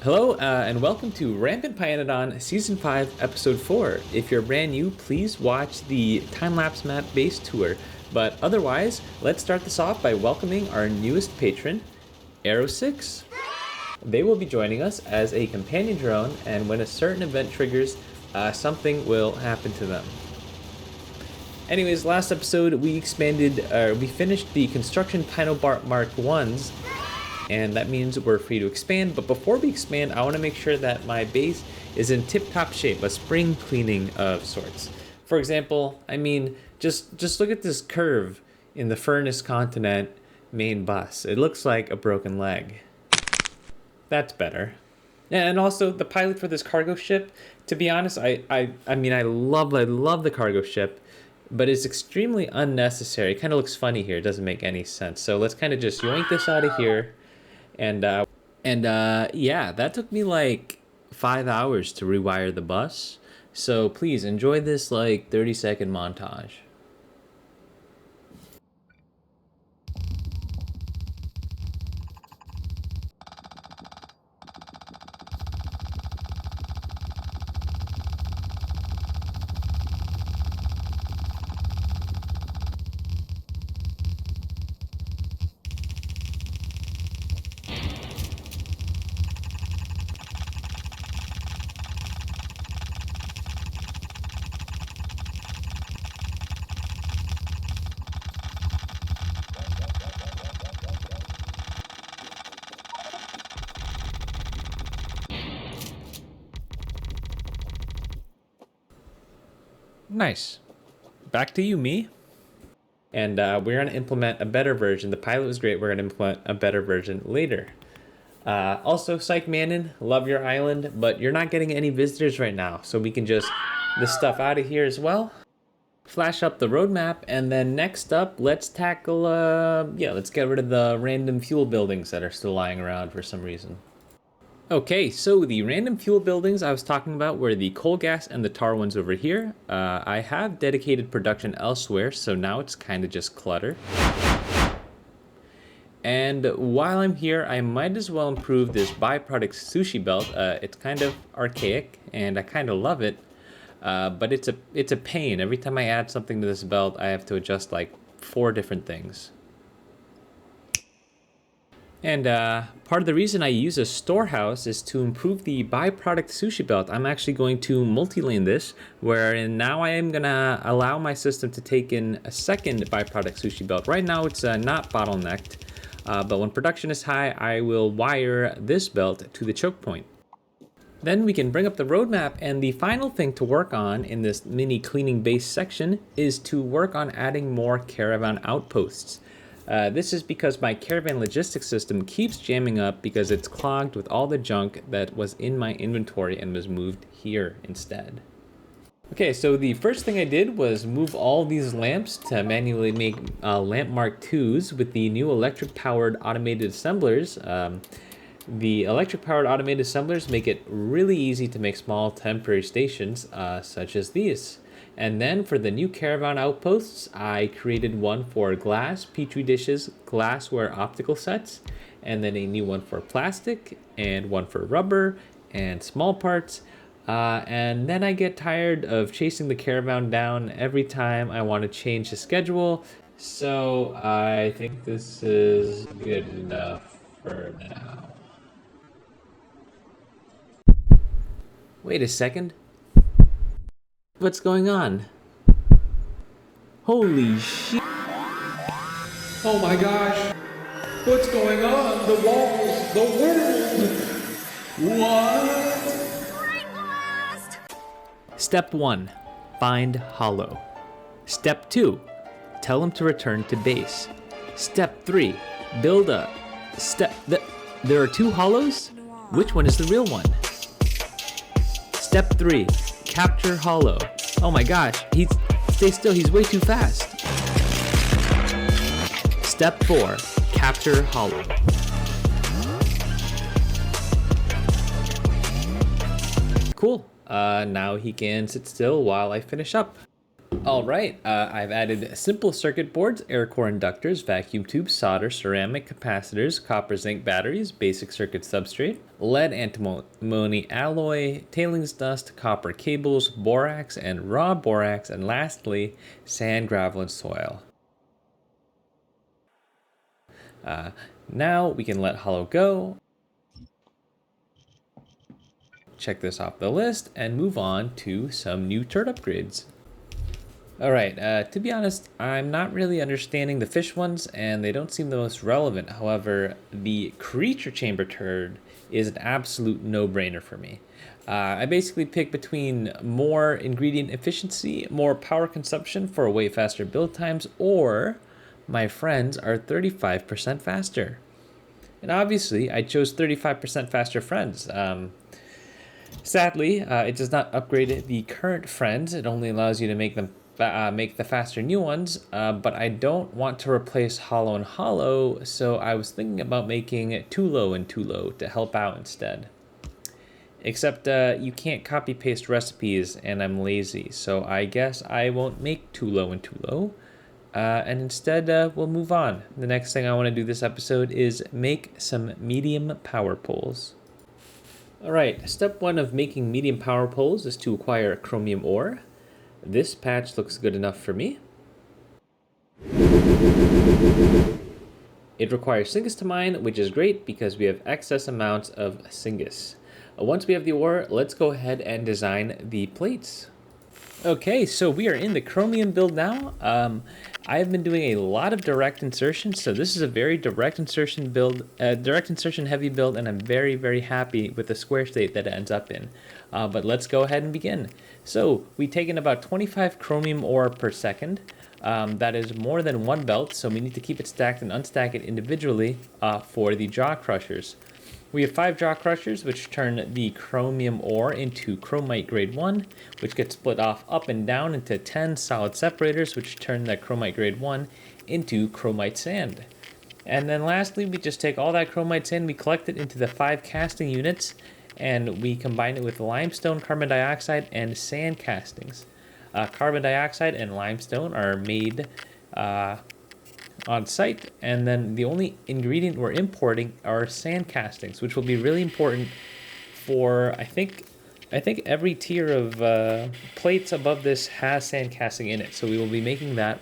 Hello, and welcome to Rampant Pyanodon Season 5, Episode 4. If you're brand new, please watch the time-lapse map base tour. But otherwise, let's start this off by welcoming our newest patron, Arrow6. They will be joining us as a companion drone, and when a certain event triggers, something will happen to them. Anyways, last episode we finished the construction Pyanodon Mark 1s, and that means we're free to expand. But before we expand, I want to make sure that my base is in tip-top shape, a spring cleaning of sorts. For example, just look at this curve in the Furnace Continent main bus. It looks like a broken leg. That's better. And also the pilot for this cargo ship, to be honest, I love the cargo ship, but it's extremely unnecessary. It kind of looks funny here. It doesn't make any sense. So let's kind of just yoink this out of here. And yeah, that took me like 5 hours to rewire the bus. So please enjoy this like 30-second montage. Nice. Back to you, me. And we're going to implement a better version. The pilot was great. We're going to implement a better version later. Also, Psych Manon, love your island, but you're not getting any visitors right now. So we can just this stuff out of here as well. Flash up the roadmap. And then next up, let's tackle, let's get rid of the random fuel buildings that are still lying around for some reason. Okay, so the random fuel buildings I was talking about were the coal gas and the tar ones over here. I have dedicated production elsewhere, so now it's kind of just clutter. And while I'm here, I might as well improve this byproduct sushi belt. It's kind of archaic, and I kind of love it, but it's a pain. Every time I add something to this belt, I have to adjust like 4 different things. And part of the reason I use a storehouse is to improve the byproduct sushi belt. I'm actually going to multi-lane this, wherein now I am going to allow my system to take in a second byproduct sushi belt. Right now it's not bottlenecked, but when production is high, I will wire this belt to the choke point. Then we can bring up the roadmap, and the final thing to work on in this mini cleaning base section is to work on adding more caravan outposts. This is because my caravan logistics system keeps jamming up because it's clogged with all the junk that was in my inventory and was moved here instead. Okay, so the first thing I did was move all these lamps to manually make lamp Mark IIs with the new electric-powered automated assemblers. The electric-powered automated assemblers make it really easy to make small temporary stations, such as these. And then for the new caravan outposts, I created one for glass, petri dishes, glassware optical sets, and then a new one for plastic, and one for rubber, and small parts. And then I get tired of chasing the caravan down every time I want to change the schedule. So I think this is good enough for now. Wait a second. What's going on? Holy shit. Oh my gosh. What's going on? The walls, the world. What? Step 1. Find Hollow. Step 2. Tell him to return to base. Step 3. Build a... There are 2 hollows? Which one is the real one? Step 3. Capture Hollow. Oh my gosh, stay still, he's way too fast. Step 4. Capture Hollow. Cool. Now he can sit still while I finish up. All right, I've added simple circuit boards, air core inductors, vacuum tubes, solder, ceramic capacitors, copper zinc batteries, basic circuit substrate, lead antimony alloy, tailings dust, copper cables, borax and raw borax, and lastly, sand, gravel, and soil. Now we can let hollow go. Check this off the list and move on to some new turd upgrades. Alright, to be honest, I'm not really understanding the fish ones, and they don't seem the most relevant. However, the creature chamber turd is an absolute no-brainer for me. I basically pick between more ingredient efficiency, more power consumption for way faster build times, or my friends are 35% faster. And obviously, I chose 35% faster friends. Sadly, it does not upgrade the current friends. It only allows you to make them make the faster new ones, but I don't want to replace hollow and hollow, so I was thinking about making too low and too low to help out instead. Except you can't copy paste recipes, and I'm lazy, so I guess I won't make too low and too low, and instead we'll move on. The next thing I want to do this episode is make some medium power poles. Alright, step 1 of making medium power poles is to acquire chromium ore. This patch looks good enough for me. It requires syngas to mine, which is great because we have excess amounts of syngas. Once we have the ore, let's go ahead and design the plates. Okay, so we are in the chromium build now. I've been doing a lot of direct insertion, so this is a very direct insertion build, direct insertion heavy build, and I'm very, very happy with the square state that it ends up in. But let's go ahead and begin. So we take in about 25 chromium ore per second. That is more than one belt, so we need to keep it stacked and unstack it individually for the jaw crushers. We have 5 jaw crushers, which turn the chromium ore into chromite grade 1, which gets split off up and down into 10 solid separators, which turn that chromite grade 1 into chromite sand. And then lastly, we just take all that chromite sand, we collect it into the 5 casting units, and we combine it with limestone, carbon dioxide, and sand castings. Carbon dioxide and limestone are made on site, and then the only ingredient we're importing are sand castings, which will be really important for I think every tier of plates above this has sand casting in it, so we will be making that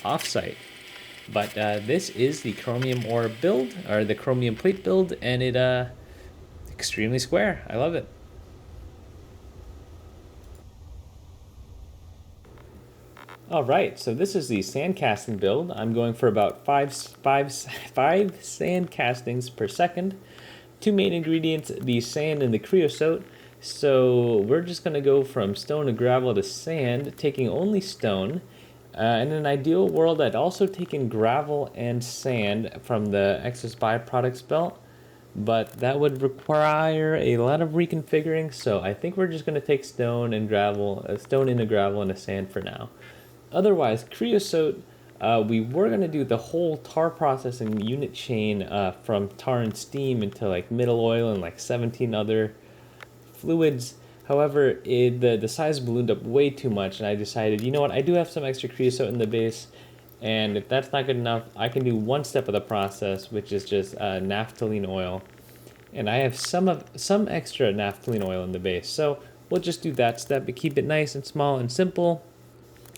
off-site. But this is the chromium ore build, or the chromium plate build, and it extremely square. I love it. Alright, so this is the sand casting build. I'm going for about five sand castings per second. 2 main ingredients, the sand and the creosote. So we're just going to go from stone to gravel to sand, taking only stone. In an ideal world, I'd also taken gravel and sand from the excess byproducts belt, but that would require a lot of reconfiguring, so I think we're just going to take stone and gravel, stone into gravel and a sand for now. Otherwise, creosote, we were going to do the whole tar processing unit chain from tar and steam into like middle oil and like 17 other fluids. However, the size ballooned up way too much, and I decided, you know what, I do have some extra creosote in the base, and if that's not good enough, I can do one step of the process, which is just naphthalene oil. And I have some extra naphthalene oil in the base, so we'll just do that step, but keep it nice and small and simple.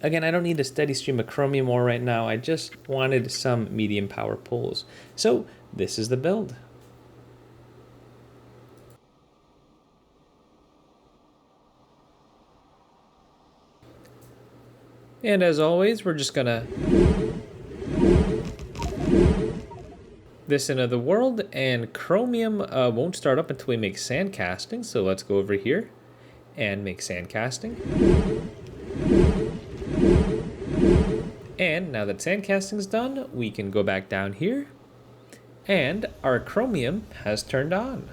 Again, I don't need a steady stream of chromium ore right now, I just wanted some medium power poles. So this is the build. And as always, we're just gonna this into the world, and chromium won't start up until we make sand casting, so let's go over here and make sand casting. And now that sand casting is done, we can go back down here, and our chromium has turned on.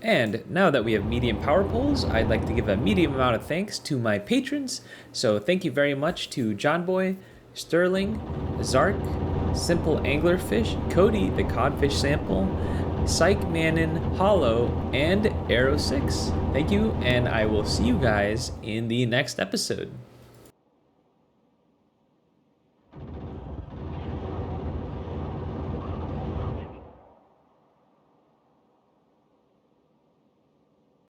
And now that we have medium power poles, I'd like to give a medium amount of thanks to my patrons. So thank you very much to John Boy, Sterling, Zark, Simple Anglerfish, Cody the Codfish Sample, Psych Manon, Hollow, and Arrow 6. Thank you, and I will see you guys in the next episode.